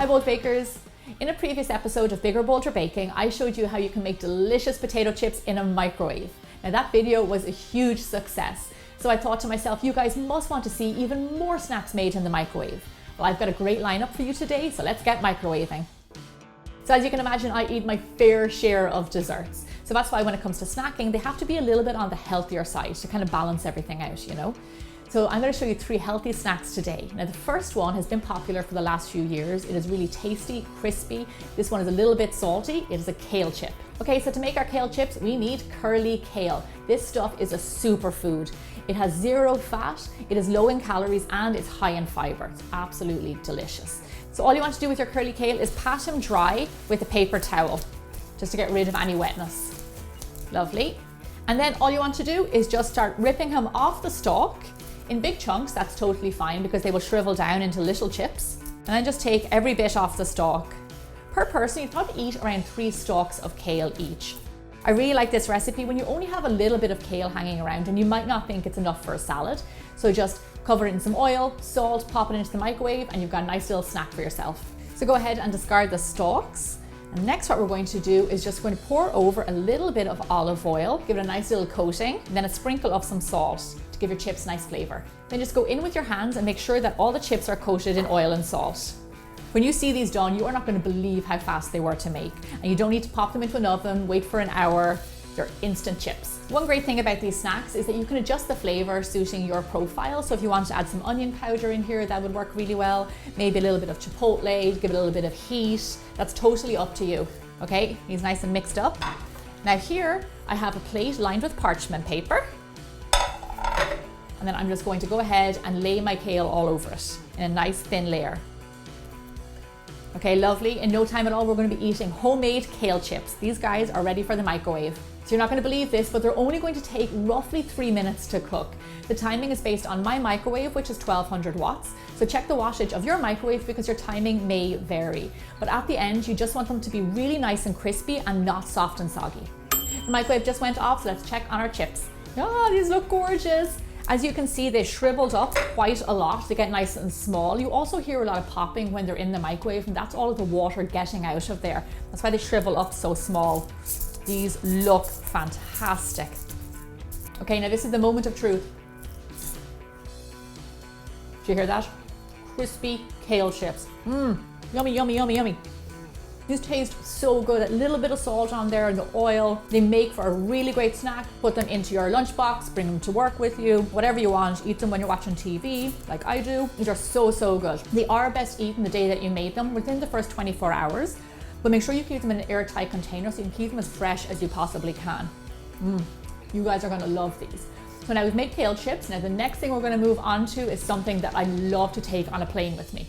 Hi Bold Bakers! In a previous episode of Bigger Bolder Baking, I showed you how you can make delicious potato chips in a microwave. Now that video was a huge success, so I thought to myself, you guys must want to see even more snacks made in the microwave. Well, I've got a great lineup for you today, so let's get microwaving. So as you can imagine, I eat my fair share of desserts. So that's why when it comes to snacking, they have to be a little bit on the healthier side to kind of balance everything out, you know? So I'm going to show you 3 healthy snacks today. Now the first one has been popular for the last few years. It is really tasty, crispy. This one is a little bit salty. It is a kale chip. Okay, so to make our kale chips, we need curly kale. This stuff is a superfood. It has 0 fat, it is low in calories, and it's high in fiber. It's absolutely delicious. So all you want to do with your curly kale is pat him dry with a paper towel, just to get rid of any wetness. Lovely. And then all you want to do is just start ripping him off the stalk. In big chunks, that's totally fine because they will shrivel down into little chips. And then just take every bit off the stalk. Per person, you'd probably eat around 3 stalks of kale each. I really like this recipe when you only have a little bit of kale hanging around and you might not think it's enough for a salad. So just cover it in some oil, salt, pop it into the microwave, and you've got a nice little snack for yourself. So go ahead and discard the stalks. And next what we're going to do is just going to pour over a little bit of olive oil, give it a nice little coating, and then a sprinkle of some salt to give your chips nice flavor. Then just go in with your hands and make sure that all the chips are coated in oil and salt. When you see these done, you are not going to believe how fast they were to make. And you don't need to pop them into an oven, wait for an hour. They're instant chips. One great thing about these snacks is that you can adjust the flavor suiting your profile. So if you want to add some onion powder in here, that would work really well. Maybe a little bit of chipotle, give it a little bit of heat. That's totally up to you. Okay, he's nice and mixed up. Now here, I have a plate lined with parchment paper. And then I'm just going to go ahead and lay my kale all over it in a nice thin layer. Okay, lovely. In no time at all, we're going to be eating homemade kale chips. These guys are ready for the microwave. So you're not going to believe this, but they're only going to take roughly 3 minutes to cook. The timing is based on my microwave, which is 1200 watts. So check the wattage of your microwave because your timing may vary. But at the end, you just want them to be really nice and crispy and not soft and soggy. The microwave just went off, so let's check on our chips. Ah, these look gorgeous. As you can see, they shriveled up quite a lot. They get nice and small. You also hear a lot of popping when they're in the microwave, and that's all of the water getting out of there. That's why they shrivel up so small. These look fantastic. Okay, now this is the moment of truth. Did you hear that? Crispy kale chips. Yummy, yummy, yummy, yummy. These taste so good. A little bit of salt on there and the oil. They make for a really great snack. Put them into your lunchbox, bring them to work with you, whatever you want. Eat them when you're watching TV, like I do. These are so, so good. They are best eaten the day that you made them, within the first 24 hours. But make sure you keep them in an airtight container so you can keep them as fresh as you possibly can. You guys are gonna love these. So now we've made kale chips. Now the next thing we're gonna move on to is something that I love to take on a plane with me.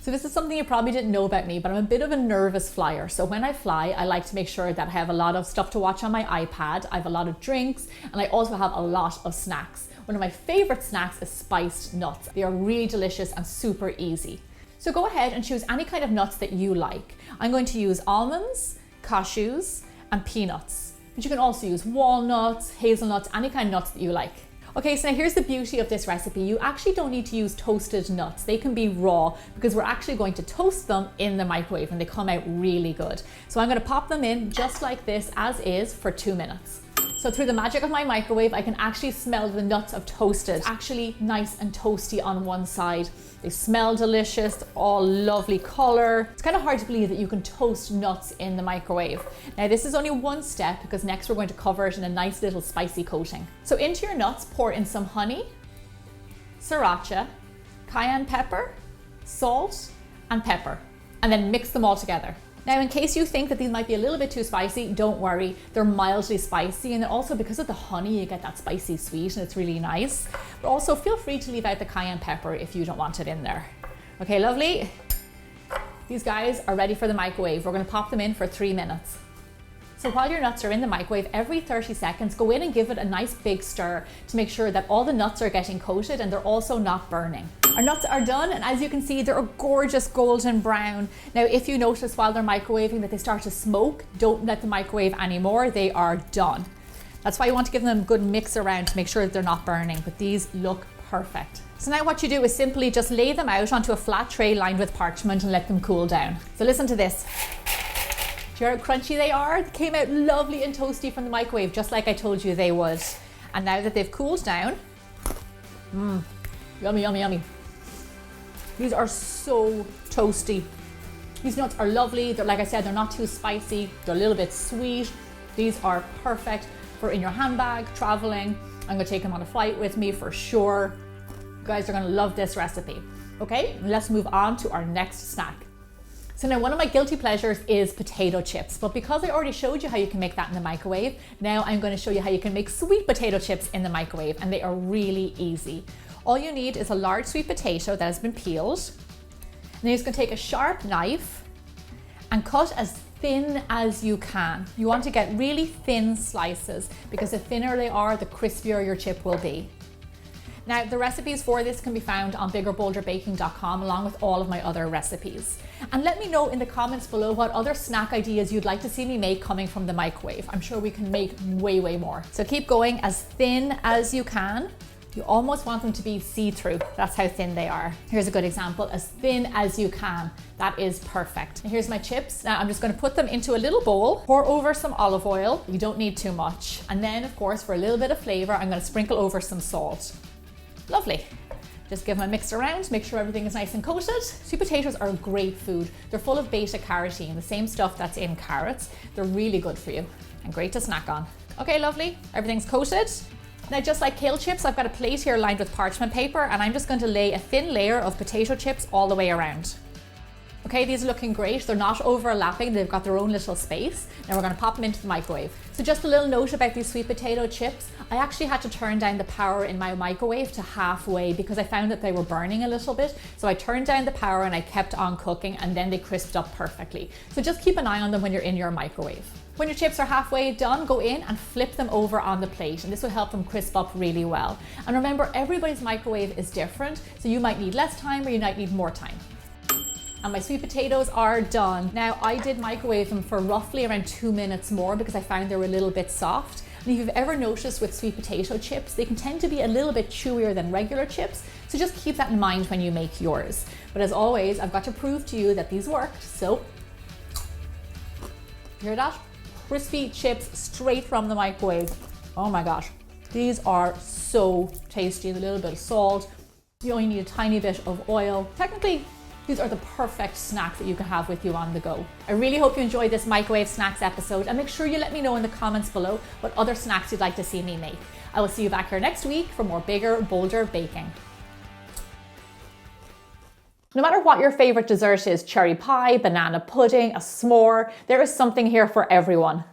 So this is something you probably didn't know about me, but I'm a bit of a nervous flyer. So when I fly, I like to make sure that I have a lot of stuff to watch on my iPad. I have a lot of drinks, and I also have a lot of snacks. One of my favorite snacks is spiced nuts. They are really delicious and super easy. So go ahead and choose any kind of nuts that you like. I'm going to use almonds, cashews, and peanuts. But you can also use walnuts, hazelnuts, any kind of nuts that you like. Okay, so now here's the beauty of this recipe. You actually don't need to use toasted nuts. They can be raw because we're actually going to toast them in the microwave and they come out really good. So I'm going to pop them in just like this as is for 2 minutes. So through the magic of my microwave, I can actually smell the nuts have toasted. Actually nice and toasty on one side. They smell delicious, all lovely color. It's kind of hard to believe that you can toast nuts in the microwave. Now this is only one step because next we're going to cover it in a nice little spicy coating. So into your nuts, pour in some honey, sriracha, cayenne pepper, salt, and pepper, and then mix them all together. Now, in case you think that these might be a little bit too spicy, don't worry. They're mildly spicy, and also because of the honey, you get that spicy sweet and it's really nice. But also feel free to leave out the cayenne pepper if you don't want it in there. Okay, lovely. These guys are ready for the microwave. We're gonna pop them in for 3 minutes. So while your nuts are in the microwave, every 30 seconds, go in and give it a nice big stir to make sure that all the nuts are getting coated and they're also not burning. Our nuts are done, and as you can see, they're a gorgeous golden brown. Now, if you notice while they're microwaving that they start to smoke, don't let the microwave anymore. They are done. That's why you want to give them a good mix around to make sure that they're not burning, but these look perfect. So now what you do is simply just lay them out onto a flat tray lined with parchment and let them cool down. So listen to this. Do you hear how crunchy they are? They came out lovely and toasty from the microwave, just like I told you they would. And now that they've cooled down, yummy, yummy, yummy. These are so toasty. These nuts are lovely. They're, like I said, they're not too spicy. They're a little bit sweet. These are perfect for in your handbag, traveling. I'm gonna take them on a flight with me for sure. You guys are gonna love this recipe. Okay, let's move on to our next snack. So now one of my guilty pleasures is potato chips, but because I already showed you how you can make that in the microwave, now I'm going to show you how you can make sweet potato chips in the microwave, and they are really easy. All you need is a large sweet potato that has been peeled. Then you're just going to take a sharp knife and cut as thin as you can. You want to get really thin slices because the thinner they are, the crispier your chip will be. Now, the recipes for this can be found on biggerbolderbaking.com along with all of my other recipes. And let me know in the comments below what other snack ideas you'd like to see me make coming from the microwave. I'm sure we can make way, way more. So keep going as thin as you can. You almost want them to be see-through. That's how thin they are. Here's a good example, as thin as you can. That is perfect. And here's my chips. Now I'm just gonna put them into a little bowl, pour over some olive oil. You don't need too much. And then of course, for a little bit of flavor, I'm gonna sprinkle over some salt. Lovely. Just give them a mix around, make sure everything is nice and coated. Sweet potatoes are great food. They're full of beta carotene, the same stuff that's in carrots. They're really good for you and great to snack on. Okay, lovely, everything's coated. Now, just like kale chips, I've got a plate here lined with parchment paper, and I'm just going to lay a thin layer of potato chips all the way around. Okay, these are looking great. They're not overlapping. They've got their own little space. Now we're going to pop them into the microwave. So just a little note about these sweet potato chips. I actually had to turn down the power in my microwave to halfway because I found that they were burning a little bit. So I turned down the power and I kept on cooking, and then they crisped up perfectly. So just keep an eye on them when you're in your microwave. When your chips are halfway done, go in and flip them over on the plate, and this will help them crisp up really well. And remember, everybody's microwave is different, so you might need less time or you might need more time. And my sweet potatoes are done. Now, I did microwave them for roughly around 2 minutes more because I found they were a little bit soft. And if you've ever noticed with sweet potato chips, they can tend to be a little bit chewier than regular chips. So just keep that in mind when you make yours. But as always, I've got to prove to you that these worked. So, hear that? Crispy chips straight from the microwave. Oh my gosh. These are so tasty. A little bit of salt. You only need a tiny bit of oil. Technically, these are the perfect snacks that you can have with you on the go. I really hope you enjoyed this microwave snacks episode, and make sure you let me know in the comments below what other snacks you'd like to see me make. I will see you back here next week for more bigger, bolder baking. No matter what your favorite dessert is, cherry pie, banana pudding, a s'more, there is something here for everyone.